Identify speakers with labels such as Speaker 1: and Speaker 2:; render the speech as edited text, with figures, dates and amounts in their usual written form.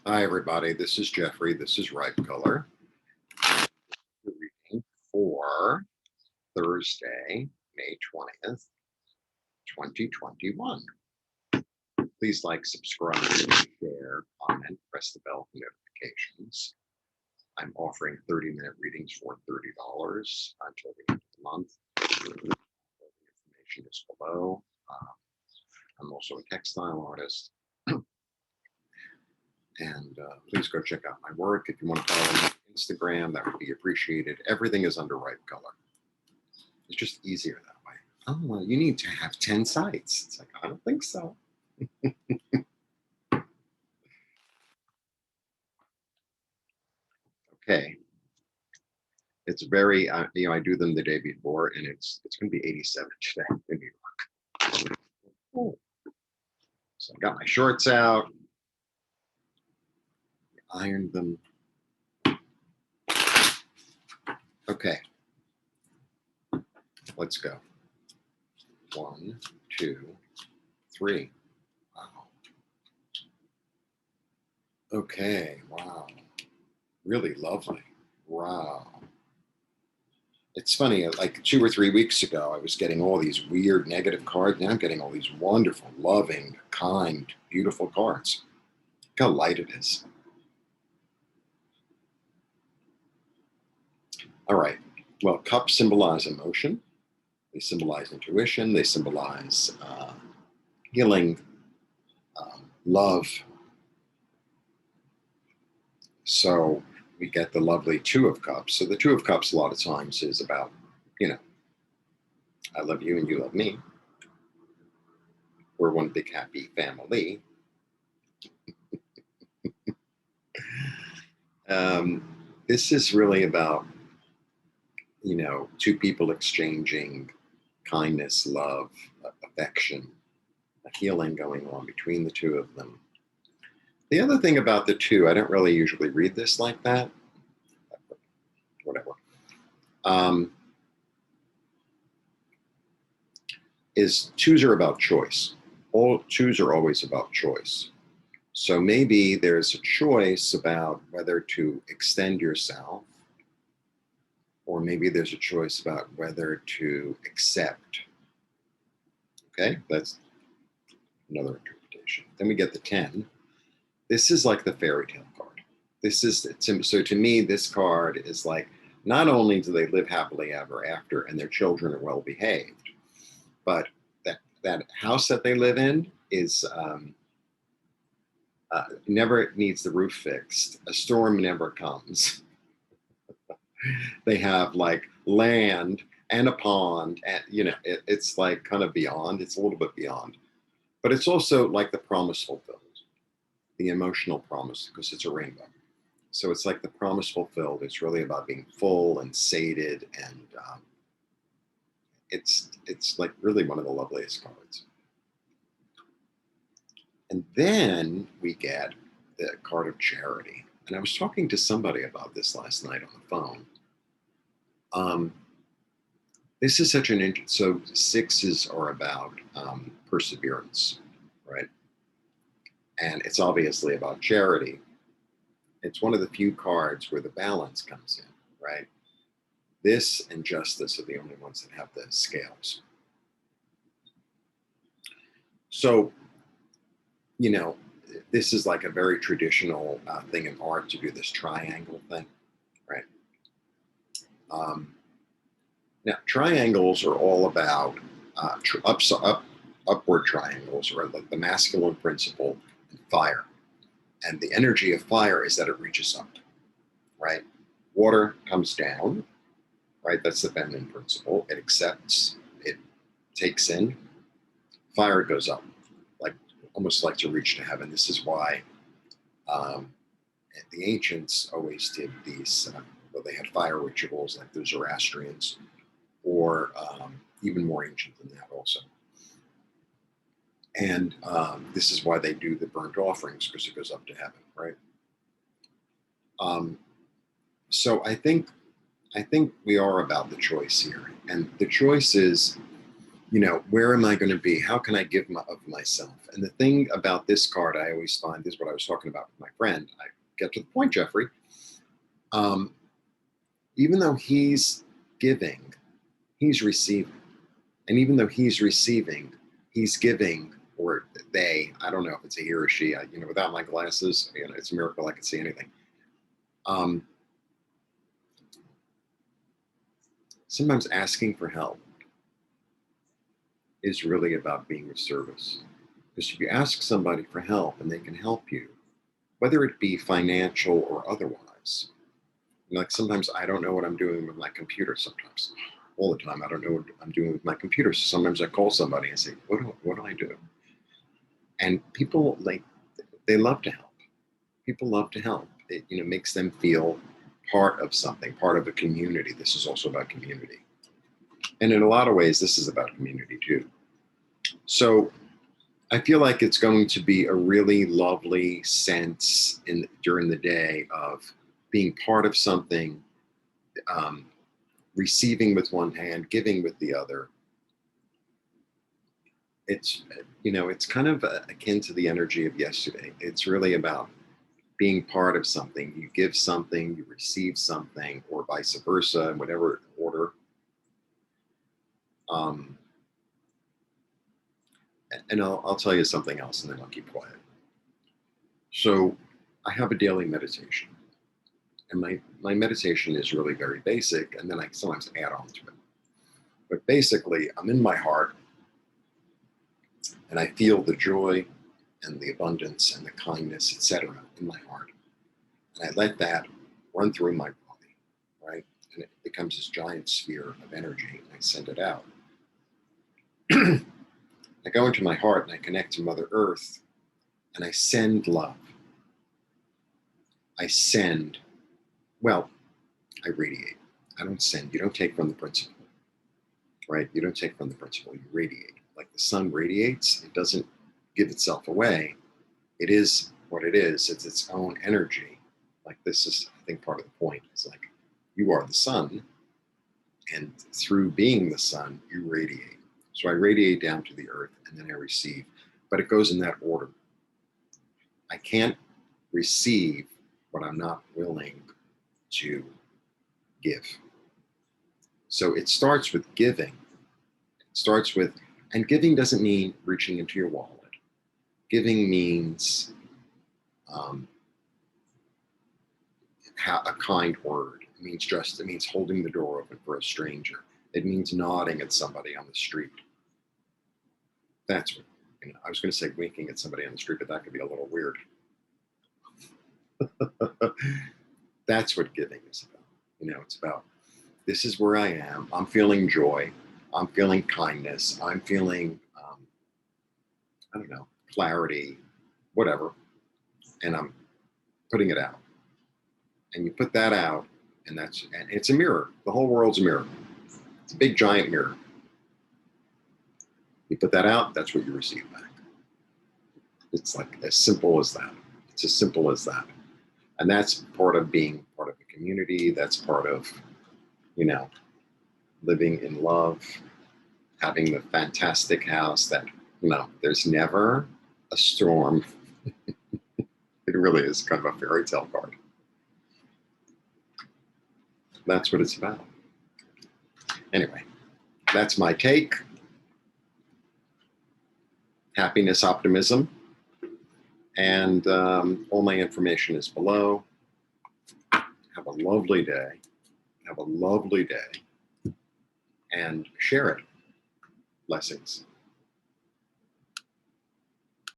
Speaker 1: Hi, everybody. This is Jeffrey. This is Ripe Color. Reading for Thursday, May 20th, 2021. Please like, subscribe, share, comment, press the bell for notifications. I'm offering 30-minute readings for $30 until the end of the month. The information is below. I'm also a textile artist. And please go check out my work. If you want to follow me on Instagram, that would be appreciated. Everything is under Ripe Color. It's just easier that way. Oh, well, you need to have 10 sites. It's like, I don't think so. Okay. It's very, I do them the day before, and it's going to be 87 today in New York. Oh. So I got my shorts out. Ironed them. Okay. Let's go. 1, 2, 3. Wow. Okay. Wow. Really lovely. Wow. It's funny, like 2 or 3 weeks ago, I was getting all these weird negative cards. Now I'm getting all these wonderful, loving, kind, beautiful cards. Look how light it is. All right. Well, cups symbolize emotion. They symbolize intuition. They symbolize healing, love. So we get the lovely Two of Cups. So the Two of Cups a lot of times is about, I love you and you love me. We're one big happy family. This is really about, two people exchanging kindness, love, affection, a healing going on between the two of them. The other thing about the two, I don't really usually read this like that. Whatever. Is twos are about choice. All twos are always about choice. So maybe there's a choice about whether to extend yourself, or maybe there's a choice about whether to accept. Okay, that's another interpretation. Then we get the 10. This is like the fairy tale card. This is, so to me, this card is like, not only do they live happily ever after and their children are well behaved, but that house that they live in is never needs the roof fixed. A storm never comes. They have like land and a pond, and it's like kind of beyond. It's a little bit beyond, but it's also like the promise fulfilled, the emotional promise, because it's a rainbow. So it's like the promise fulfilled. It's really about being full and sated, and it's like really one of the loveliest cards. And then we get the card of charity. And I was talking to somebody about this last night on the phone. This is such an so sixes are about perseverance, right? And it's obviously about charity. It's one of the few cards where the balance comes in, right? This and justice are the only ones that have the scales. So, this is like a very traditional thing in art to do this triangle thing, right? Now, triangles are all about upward triangles, or like the masculine principle and fire. And the energy of fire is that it reaches up, right? Water comes down, right? That's the feminine principle. It accepts, it takes in. Fire goes up, like almost like to reach to heaven. This is why the ancients always did these, they had fire rituals like the Zoroastrians, or even more ancient than that also. And this is why they do the burnt offerings, because it goes up to heaven, right? So I think we are about the choice here. And the choice is, You know, where am I going to be? How can I give of myself? And the thing about this card, I always find, this is what I was talking about with my friend. I get to the point, Jeffrey. Even though he's giving, he's receiving. And even though he's receiving, he's giving, or they, I don't know if it's a he or a she, you know, without my glasses, you know, it's a miracle I can see anything. Sometimes asking for help is really about being of service. Because if you ask somebody for help and they can help you, whether it be financial or otherwise, like sometimes I don't know what I'm doing with my computer sometimes. All the time, I don't know what I'm doing with my computer. So sometimes I call somebody and say, what do I do? And people, like, they love to help. People love to help. It, you know, makes them feel part of something, part of a community. This is also about community. And in a lot of ways, this is about community too. So I feel like it's going to be a really lovely sense during the day of being part of something, receiving with one hand, giving with the other. It's, you know, it's kind of akin to the energy of yesterday. It's really about being part of something. You give something, you receive something, or vice versa, in whatever order. And I'll tell you something else and then I'll keep quiet. So I have a daily meditation. And my meditation is really very basic, and then I sometimes add on to it. But basically, I'm in my heart, and I feel the joy and the abundance and the kindness, etc., in my heart. And I let that run through my body, right? And it becomes this giant sphere of energy, and I send it out. I go into my heart, and I connect to Mother Earth, and I send love. I send, well, I radiate. I don't send. You don't take from the principle, right? You don't take from the principle. You radiate. Like the sun radiates, it doesn't give itself away. It is what it is. It's its own energy. Like this is, I think, part of the point. It's like you are the sun, and through being the sun, you radiate. So I radiate down to the earth, and then I receive. But it goes in that order. I can't receive what I'm not willing to give. So it starts with giving. It starts with, and giving doesn't mean reaching into your wallet. Giving means a kind word. It means holding the door open for a stranger. It means nodding at somebody on the street. That's what, you know, I was going to say winking at somebody on the street, but that could be a little weird. That's what giving is about. You know, it's about, this is where I am. I'm feeling joy. I'm feeling kindness. I'm feeling, I don't know, clarity, whatever. And I'm putting it out. And you put that out, and it's a mirror. The whole world's a mirror. It's a big, giant mirror. You put that out, that's what you receive back. It's like as simple as that. It's as simple as that. And that's part of being part of the community. That's part of, you know, living in love, having the fantastic house that, you know, there's never a storm. It really is kind of a fairy tale card. That's what it's about. Anyway, that's my take. Happiness, optimism. And all my information is below. Have a lovely day. Have a lovely day. And share it. Blessings.